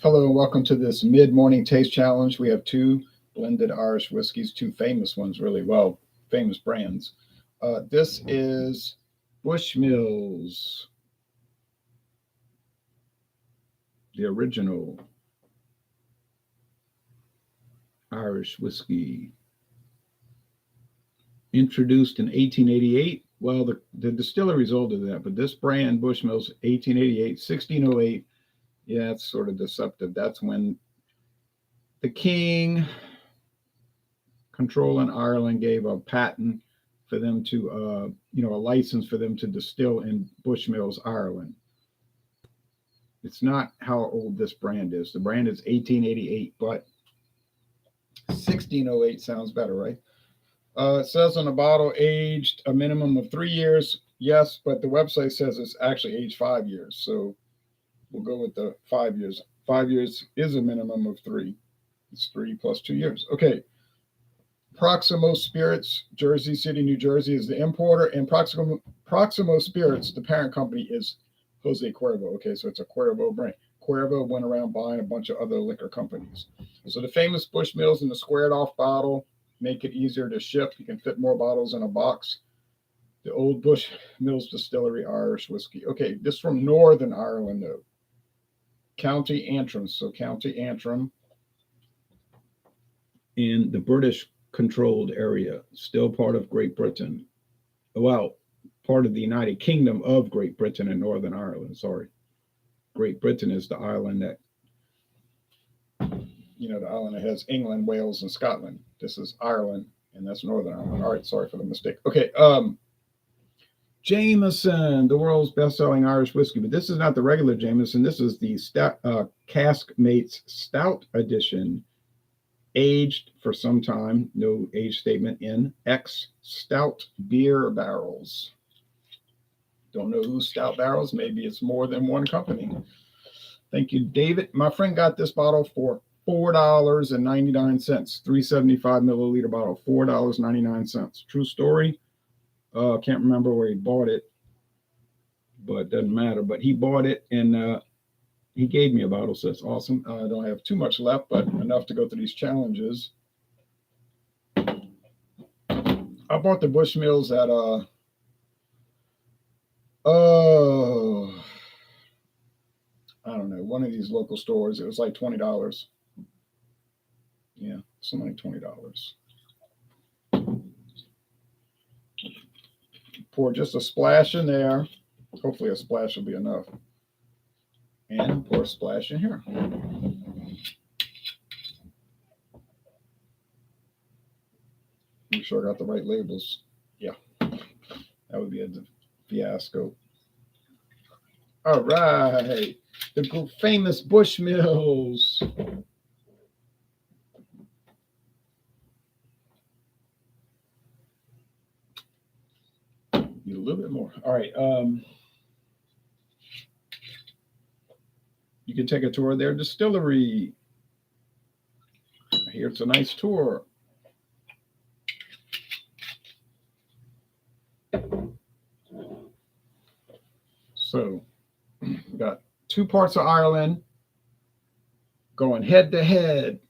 Hello and welcome to this mid-morning taste challenge. We have two blended Irish whiskeys, two famous ones, really well, famous brands. This is Bushmills, the original Irish whiskey, introduced in 1888. Well, the distillery is older than that, but this brand, Bushmills, 1888, 1608. Yeah, it's sort of deceptive. That's when the king, controlling Ireland, gave a patent for them to, a license for them to distill in Bushmills, Ireland. It's not how old this brand is. The brand is 1888, but 1608 sounds better, right? It says on the bottle, aged a minimum of 3 years. Yes, but the website says it's actually aged 5 years. So we'll go with the 5 years. 5 years is a minimum of 3. It's 3 plus 2 years. Okay. Proximo Spirits, Jersey City, New Jersey, is the importer, and Proximo Spirits, the parent company, is Jose Cuervo. Okay, so it's a Cuervo brand. Cuervo went around buying a bunch of other liquor companies. So the famous Bushmills in the squared-off bottle make it easier to ship. You can fit more bottles in a box. The old Bushmills Distillery Irish whiskey. Okay, this is from Northern Ireland, though. County Antrim. So County Antrim in the British-controlled area, still part of Great Britain. Well, part of the United Kingdom of Great Britain and Northern Ireland. Sorry. Great Britain is the island that, the island that has England, Wales, and Scotland. This is Ireland, and that's Northern Ireland. All right, sorry for the mistake. Okay, Jameson, the world's best-selling Irish whiskey, but this is not the regular Jameson. This is the Caskmates Stout Edition, aged for some time, no age statement, in ex-stout beer barrels. Don't know who's stout barrels. Maybe it's more than one company. Thank you, David. My friend got this bottle for $4.99, 375 milliliter bottle, $4.99. True story. Can't remember where he bought it, but doesn't matter. But he bought it and he gave me a bottle, so that's awesome. I don't have too much left, but enough to go through these challenges. I bought the Bushmills at I don't know, one of these local stores. It was like $20. Yeah, something like $20. Pour just a splash in there. Hopefully a splash will be enough. And pour a splash in here. Make sure I got the right labels. Yeah, that would be a fiasco. All right, the famous Bushmills. Need a little bit more. All right. You can take a tour of their distillery. Here, it's a nice tour. So, we got two parts of Ireland going head to head.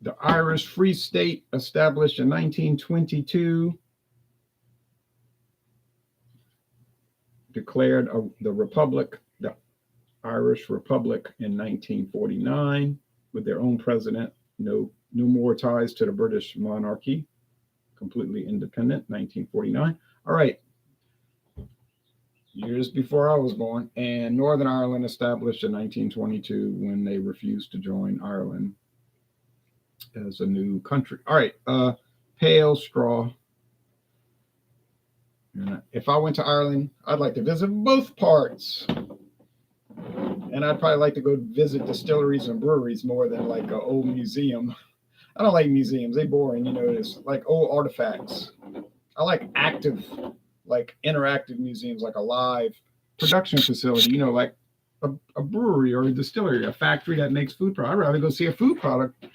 The Irish Free State, established in 1922, declared the Republic, the Irish Republic, in 1949 with their own president. No more ties to the British monarchy. Completely independent, 1949. All right. Years before I was born. And Northern Ireland, established in 1922 when they refused to join Ireland as a new country. All right. Pale straw. If I went to Ireland, I'd like to visit both parts. And I'd probably like to go visit distilleries and breweries more than like an old museum. I don't like museums. They're boring. It's like old artifacts. I like active, like interactive museums, like a live production facility, like a brewery or a distillery, a factory that makes food product. I'd rather go see a food product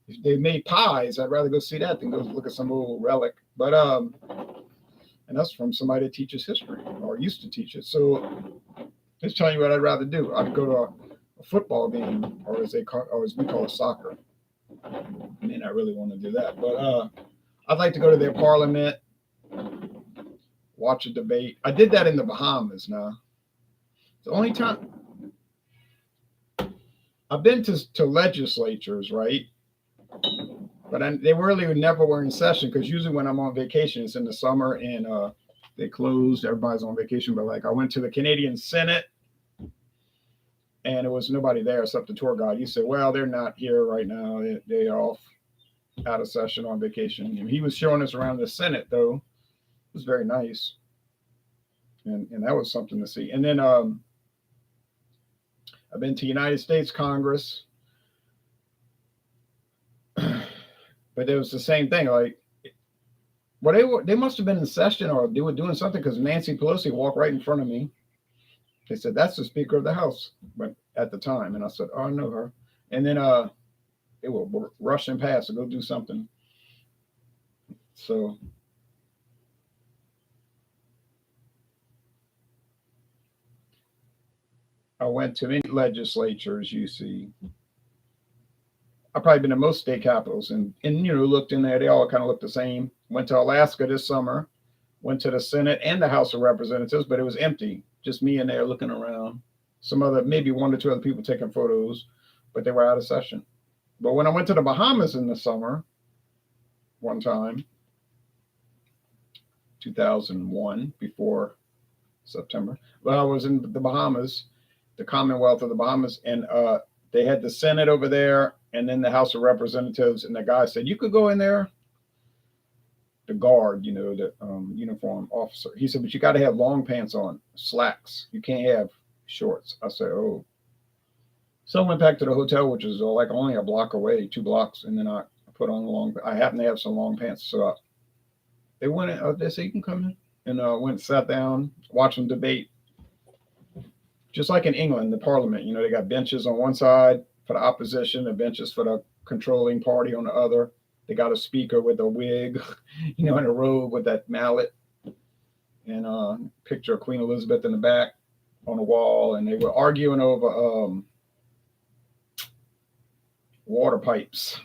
If they made pies, I'd rather go see that than go look at some old relic. But and that's from somebody that teaches history or used to teach it. So it's telling you what I'd rather do. I'd go to a football game, or as we call it, soccer. I mean, I really want to do that, but I'd like to go to their parliament, watch a debate. I did that in the Bahamas. Now, the only time I've been to legislatures, right? But they really never were in session, because usually when I'm on vacation, it's in the summer and they closed. Everybody's on vacation. But like I went to the Canadian Senate, and it was nobody there except the tour guide. He said, "Well, they're not here right now. They're off out of session on vacation." And he was showing us around the Senate, though. It was very nice, and that was something to see. And then I've been to United States Congress. But it was the same thing. Like, well, they must have been in session, or they were doing something, because Nancy Pelosi walked right in front of me. They said, "That's the Speaker of the House," but at the time, and I said, "Oh, I know her." And then they were rushing past to go do something. So I went to many legislatures. You see, I've probably been to most state capitals, and looked in there. They all kind of look the same. Went to Alaska this summer. Went to the Senate and the House of Representatives, but it was empty. Just me in there looking around. Some other, maybe one or two other people taking photos, but they were out of session. But when I went to the Bahamas in the summer, one time, 2001, before September, but I was in the Bahamas, the Commonwealth of the Bahamas, and they had the Senate over there, and then the House of Representatives, and the guy said, "You could go in there." The guard, the uniform officer, he said, "But you got to have long pants on, slacks. You can't have shorts." I said, "Oh." So I went back to the hotel, which is like only a block away, 2 blocks, and then I put on I happened to have some long pants, so they went in. They said, "You can come in," and went and sat down, watched them debate. Just like in England, the Parliament, they got benches on one side for the opposition, and benches for the controlling party on the other. They got a speaker with a wig, in a robe with that mallet, and picture of Queen Elizabeth in the back on the wall, and they were arguing over water pipes,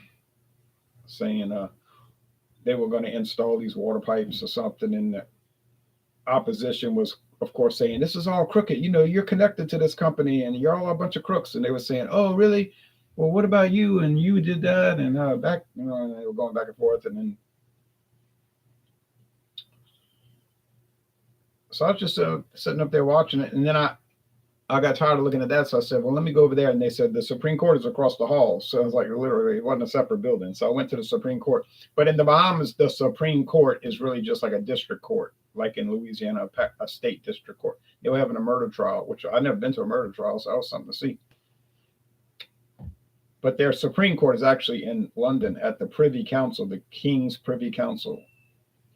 saying they were going to install these water pipes or something, and the opposition was, of course, saying, "This is all crooked. You're connected to this company, and you're all a bunch of crooks." And they were saying, "Oh, really? Well, what about you? And you did that?" And back, and they were going back and forth. And then, so I was just sitting up there watching it. And then I got tired of looking at that. So I said, "Well, let me go over there." And they said, "The Supreme Court is across the hall." So it was like, literally, it wasn't a separate building. So I went to the Supreme Court. But in the Bahamas, the Supreme Court is really just like a district court, like in Louisiana, a state district court. They were having a murder trial, which I've never been to a murder trial, so that was something to see. But their Supreme Court is actually in London at the Privy Council, the King's Privy Council,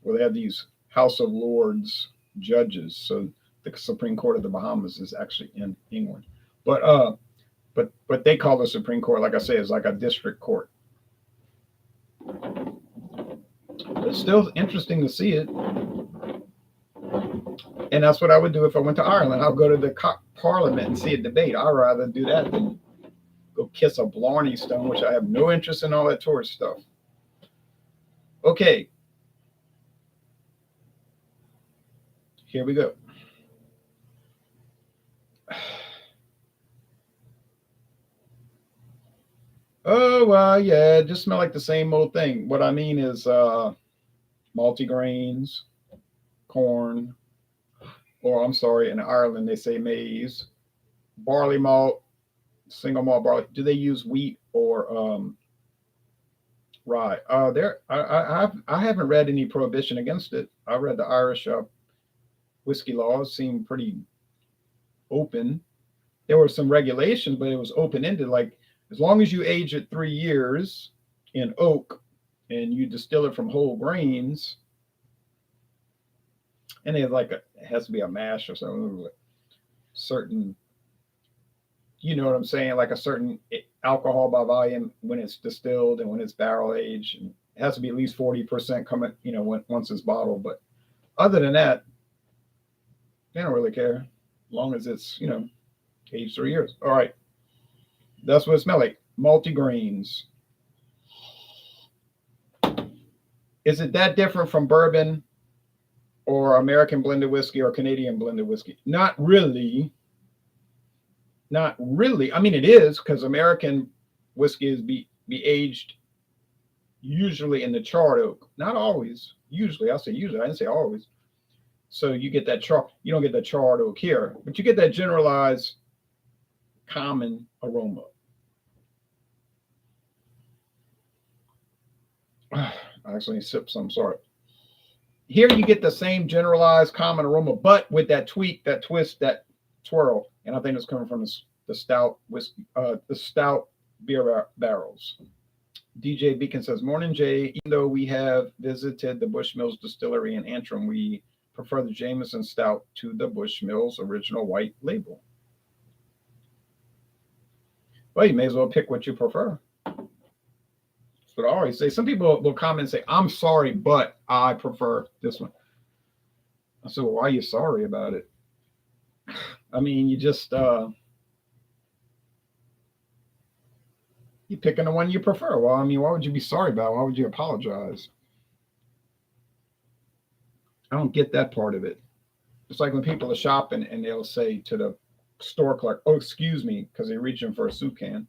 where they have these House of Lords judges. So the Supreme Court of the Bahamas is actually in England. But they call the Supreme Court, like I say, is like a district court. It's still interesting to see it. And that's what I would do if I went to Ireland. I'll go to the Parliament and see a debate. I'd rather do that than go kiss a Blarney Stone, which I have no interest in all that tourist stuff. Okay. Here we go. Oh, well, yeah, it just smell like the same old thing. What I mean is multigrains, corn, or I'm sorry, in Ireland they say maize, barley malt, single malt barley. Do they use wheat or rye? I haven't read any prohibition against it. I read the Irish whiskey laws, seemed pretty open. There were some regulations, but it was open-ended. Like, as long as you age it 3 years in oak and you distill it from whole grains, and it has to be a mash or something, certain you know what I'm saying, like a certain alcohol by volume when it's distilled and when it's barrel aged. And it has to be at least 40% coming, you know, once it's bottled. But other than that, they don't really care, as long as it's, you know, aged 3 years. All right, that's what it smells like. Multi grains. Is it that different from bourbon or American blended whiskey or Canadian blended whiskey? Not really. Not really. I mean, it is, because American whiskey is be aged usually in the charred oak. Not always. Usually. I say usually. I didn't say always. So you get that you don't get that charred oak here, but you get that generalized common aroma. I actually sip some, sorry. Here you get the same generalized common aroma, but with that tweak, that twist, that twirl. And I think it's coming from the stout whiskey, the stout beer barrels. DJ Beacon says, "Morning, Jay. Even though we have visited the Bushmills distillery in Antrim, we prefer the Jameson Stout to the Bushmills original white label." Well, you may as well pick what you prefer. That's what I always say. Some people will comment and say, "I'm sorry, but I prefer this one." I said, "Well, why are you sorry about it?" I mean, you just you're picking the one you prefer. Well, I mean, why would you be sorry about it? Why would you apologize? I don't get that part of it. It's like when people are shopping and they'll say to the store clerk, "Oh, excuse me," because they're reaching for a soup can.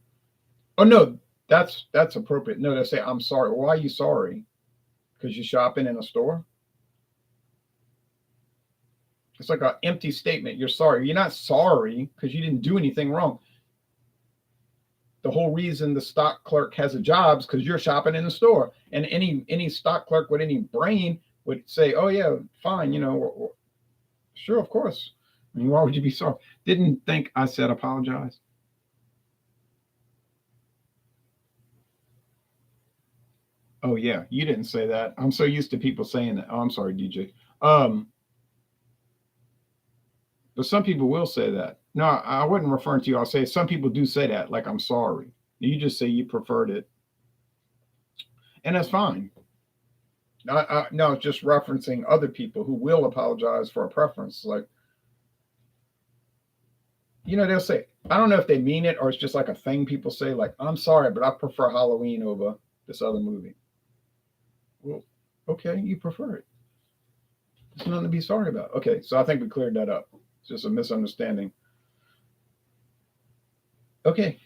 Oh no, that's appropriate. No, they say, "I'm sorry." Well, why are you sorry? Because you're shopping in a store? It's like an empty statement. You're sorry. You're not sorry because you didn't do anything wrong. The whole reason the stock clerk has a job is because you're shopping in the store. And any stock clerk with any brain would say, "Oh yeah, fine, you know, sure, of course." I mean, why would you be sorry? Didn't think I said apologize. Oh yeah, you didn't say that. I'm so used to people saying that. Oh, I'm sorry, DJ. But some people will say that. No, I wasn't referring to you. I'll say some people do say that, like, "I'm sorry." You just say you preferred it, and that's fine. No, it's just referencing other people who will apologize for a preference. Like, you know, they'll say, I don't know if they mean it or it's just like a thing people say, like, "I'm sorry, but I prefer Halloween over this other movie." Well, okay, you prefer it. There's nothing to be sorry about. Okay, so I think we cleared that up. It's just a misunderstanding. Okay.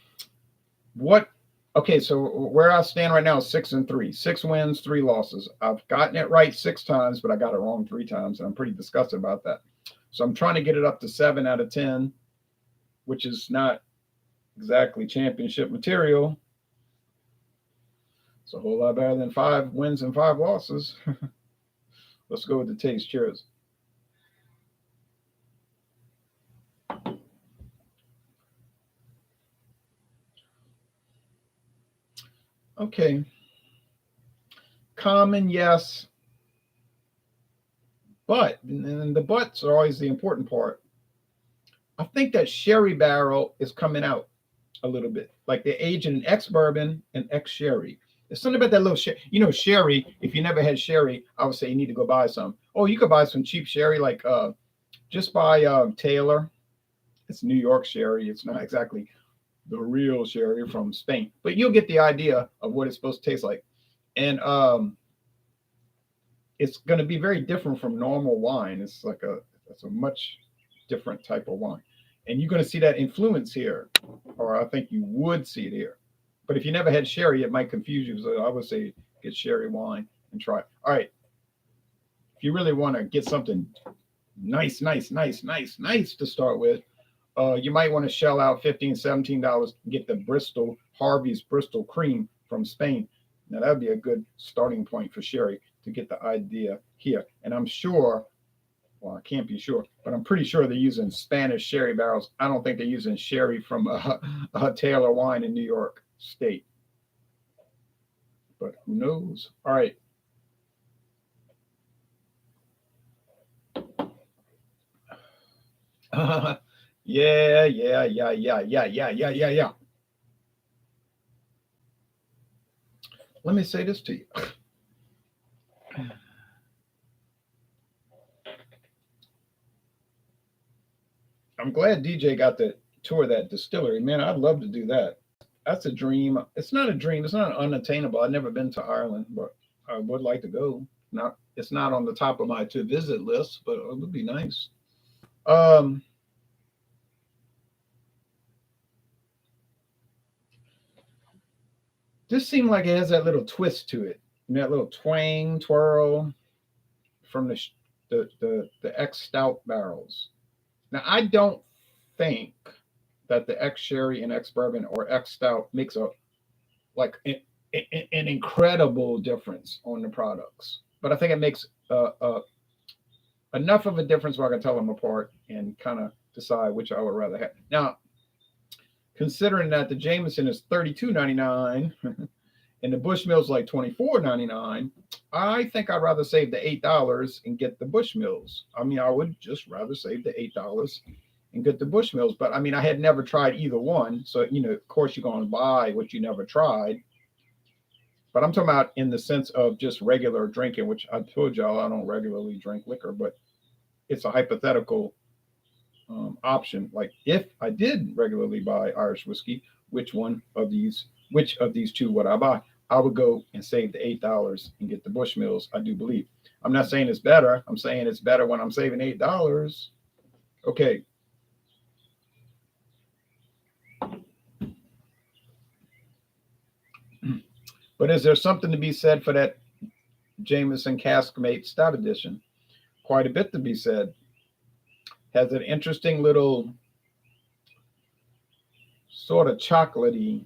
What? Okay, so where I stand right now is 6-3. 6 wins, 3 losses. I've gotten it right 6 times, but I got it wrong 3 times, and I'm pretty disgusted about that. So I'm trying to get it up to 7 out of 10, which is not exactly championship material. It's a whole lot better than 5 wins and 5 losses. Let's go with the taste. Cheers. Okay. Common, yes. But, and the buts are always the important part. I think that sherry barrel is coming out a little bit. Like they age in an ex-bourbon and ex-sherry. There's something about that little sherry. You know, sherry, if you never had sherry, I would say you need to go buy some. Oh, you could buy some cheap sherry, like just buy Taylor. It's New York sherry. It's not exactly the real sherry from Spain, but you'll get the idea of what it's supposed to taste like. And it's going to be very different from normal wine. It's a much different type of wine. And you're going to see that influence here, or I think you would see it here. But if you never had sherry, it might confuse you. So I would say get sherry wine and try it. All right. If you really want to get something nice to start with, you might want to shell out $15-17 and get the Harvey's Bristol Cream from Spain. Now that'd be a good starting point for sherry to get the idea here. And I'm sure, well, I can't be sure, but I'm pretty sure they're using Spanish sherry barrels. I don't think they're using sherry from a Taylor wine in New York State. But who knows? All right. Yeah, yeah, yeah, yeah, yeah, yeah, yeah, yeah, yeah. Let me say this to you. I'm glad DJ got to tour that distillery. Man, I'd love to do that. That's a dream. It's not a dream. It's not unattainable. I've never been to Ireland, but I would like to go. Not, it's not on the top of my to visit list, but it would be nice. Um, this seemed like it has that little twist to it, that little twang, twirl from the ex stout barrels. Now, I don't think that the ex sherry and ex bourbon or ex stout makes a like an incredible difference on the products, but I think it makes enough of a difference where I can tell them apart and kind of decide which I would rather have. Now, considering that the Jameson is $32.99 and the Bushmills like $24.99, I think I'd rather save the $8 and get the Bushmills. I mean, I would just rather save the $8 and get the Bushmills. But I mean, I had never tried either one, so of course, you're going to buy what you never tried. But I'm talking about in the sense of just regular drinking, which I told y'all I don't regularly drink liquor, but it's a hypothetical option. Like if I did regularly buy Irish whiskey, which of these two would I buy? I would go and save the $8 and get the Bushmills. I do believe. I'm not saying it's better. I'm saying it's better when I'm saving $8. Okay. But is there something to be said for that Jameson Caskmates Stout Edition? Quite a bit to be said. Has an interesting little sort of chocolatey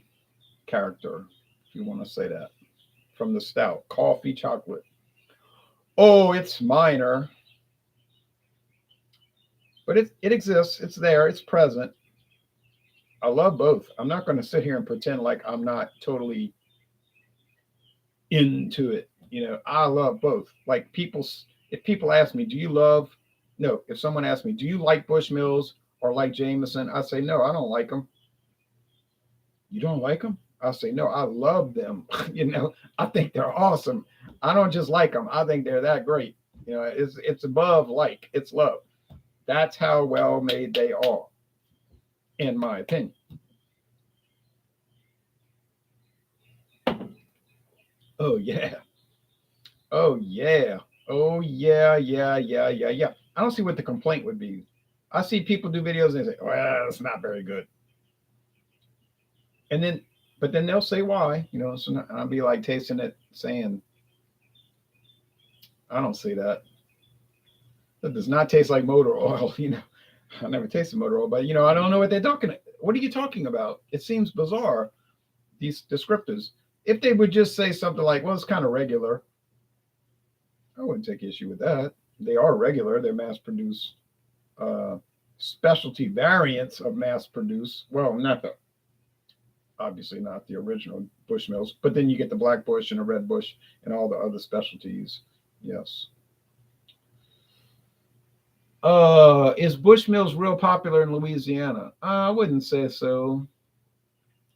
character, if you want to say that, from the stout. Coffee chocolate. Oh, it's minor, but it exists. It's there. It's present. I love both. I'm not going to sit here and pretend like I'm not totally into it. I love both. Like if people ask me, do you love? No. If someone asks me, do you like Bushmills or like Jameson? I say no. I don't like them. You don't like them? I say no. I love them. I think they're awesome. I don't just like them. I think they're that great. It's above like. It's love. That's how well made they are, in my opinion. Oh yeah. Oh yeah. Oh yeah, yeah, yeah, yeah, yeah. I don't see what the complaint would be. I see people do videos and they say, "Well, it's not very good," and then, but then they'll say why. So I'll be like tasting it, saying, "I don't see that. That does not taste like motor oil." I never tasted motor oil, but I don't know what they're talking. What are you talking about? It seems bizarre. These descriptors. If they would just say something like, "Well, it's kind of regular," I wouldn't take issue with that. They are regular. They're mass produced uh, specialty variants of mass produced. Well, not the obviously not the original Bushmills, but then you get the Black Bush and the Red Bush and all the other specialties. Yes. Is Bushmills real popular in Louisiana? I wouldn't say so.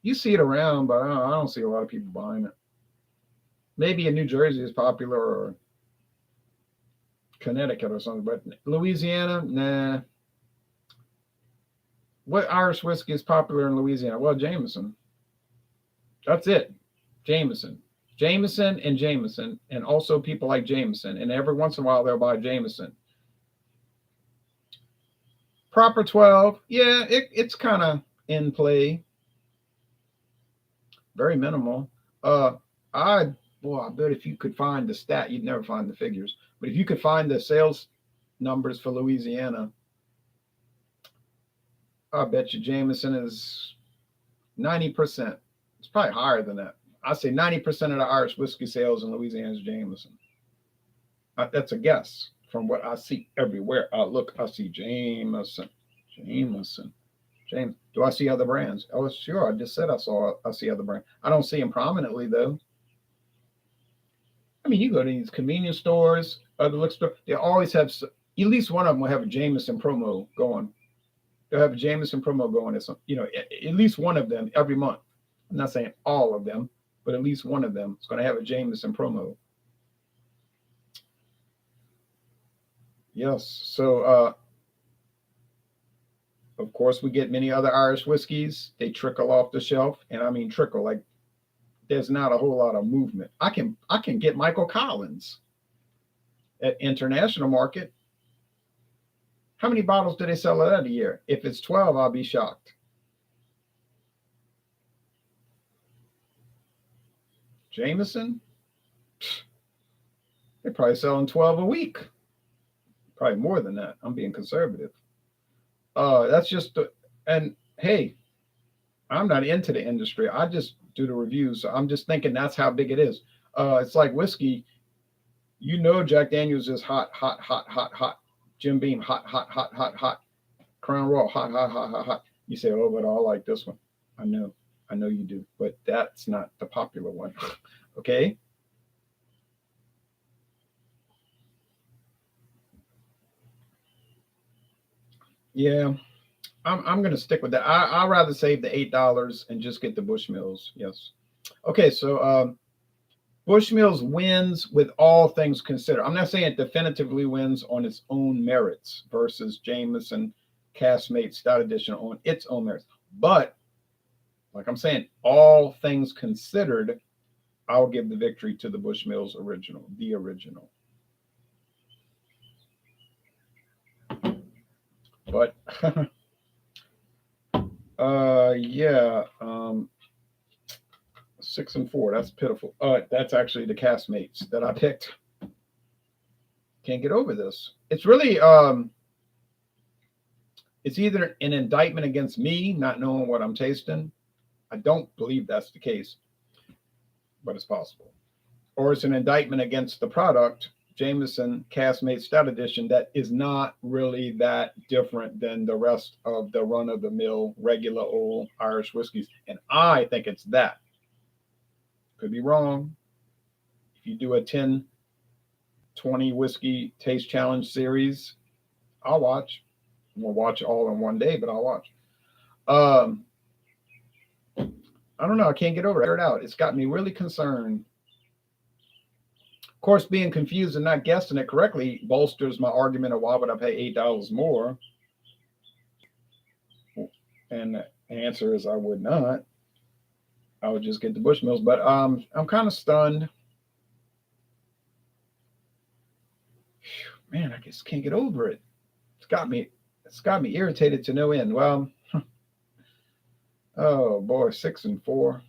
You see it around, but I don't see a lot of people buying it. Maybe in New Jersey it's popular or Connecticut or something, but Louisiana, nah. What Irish whiskey is popular in Louisiana? Well, Jameson. That's it. Jameson. Jameson and Jameson, and also people like Jameson. And every once in a while they'll buy Jameson. Proper 12, yeah, it's kind of in play. Very minimal. I I bet if you could find the stat, you'd never find the figures. But if you could find the sales numbers for Louisiana, I bet you Jameson is 90%. It's probably higher than that. I say 90% of the Irish whiskey sales in Louisiana is Jameson. That's a guess from what I see everywhere. I see Jameson, Jameson, James. Do I see other brands? Oh, sure. I just said I see other brands. I don't see them prominently though. I mean, you go to these convenience stores, other liquor stores. They always have at least one of them will have a Jameson promo going. They'll have a Jameson promo going. At least one of them every month. I'm not saying all of them, but at least one of them is going to have a Jameson promo. Yes. So, of course, we get many other Irish whiskeys. They trickle off the shelf, and I mean trickle. Like there's not a whole lot of movement. I can get Michael Collins at international market. How many bottles do they sell of that a year? If it's 12, I'll be shocked. Jameson, they're probably selling 12 a week. Probably more than that. I'm being conservative. That's just and hey, I'm not into the industry. I just do the reviews. So I'm just thinking that's how big it is. It's like whiskey. Jack Daniels is hot, hot, hot, hot, hot. Jim Beam, hot, hot, hot, hot, hot. Crown Royal, hot, hot, hot, hot, hot. You say, oh, but I like this one. I know you do, but that's not the popular one. Okay. Yeah, I'm gonna stick with that. I'd rather save the $8 and just get the Bushmills. Yes. Okay, so Bushmills wins with all things considered. I'm not saying it definitively wins on its own merits versus Jameson Caskmates Stout Edition on its own merits. But like I'm saying, all things considered, I'll give the victory to the Bushmills original, the original. But yeah, 6 and 4. That's pitiful. That's actually the Caskmates that I picked. Can't get over this. It's really it's either an indictment against me not knowing what I'm tasting. I don't believe that's the case, but it's possible. Or it's an indictment against the product, Jameson Caskmates Stout Edition, that is not really that different than the rest of the run-of-the-mill regular old Irish whiskeys. And I think it's that. Could be wrong. If you do a 10, 20 whiskey taste challenge series, I'll watch. I won't watch all in one day, but I'll watch. I don't know. I can't get over it out. It's got me really concerned. Of course, being confused and not guessing it correctly bolsters my argument of why would I pay $8 more? And the answer is I would not. I would just get the Bushmills. But I'm kind of stunned. Man, I just can't get over it. It's got me irritated to no end. Well, oh boy, 6 and 4.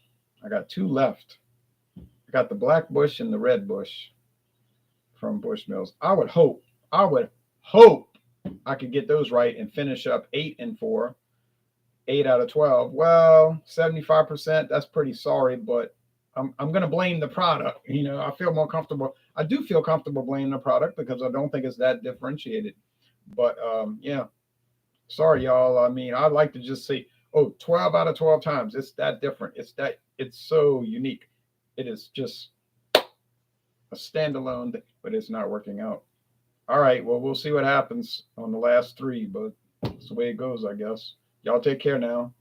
I got 2 left. I got the Black Bush and the Red Bush from Bushmills. I would hope I could get those right and finish up 8 and 4, 8 out of 12. Well, 75%. That's pretty sorry, but I'm going to blame the product. I feel more comfortable. I do feel comfortable blaming the product because I don't think it's that differentiated. But yeah, sorry, y'all. I mean, I'd like to just say, 12 out of 12 times. It's that different. It's so unique. It is just a standalone thing, but it's not working out. All right. Well, we'll see what happens on the last 3, but it's the way it goes, I guess. Y'all take care now.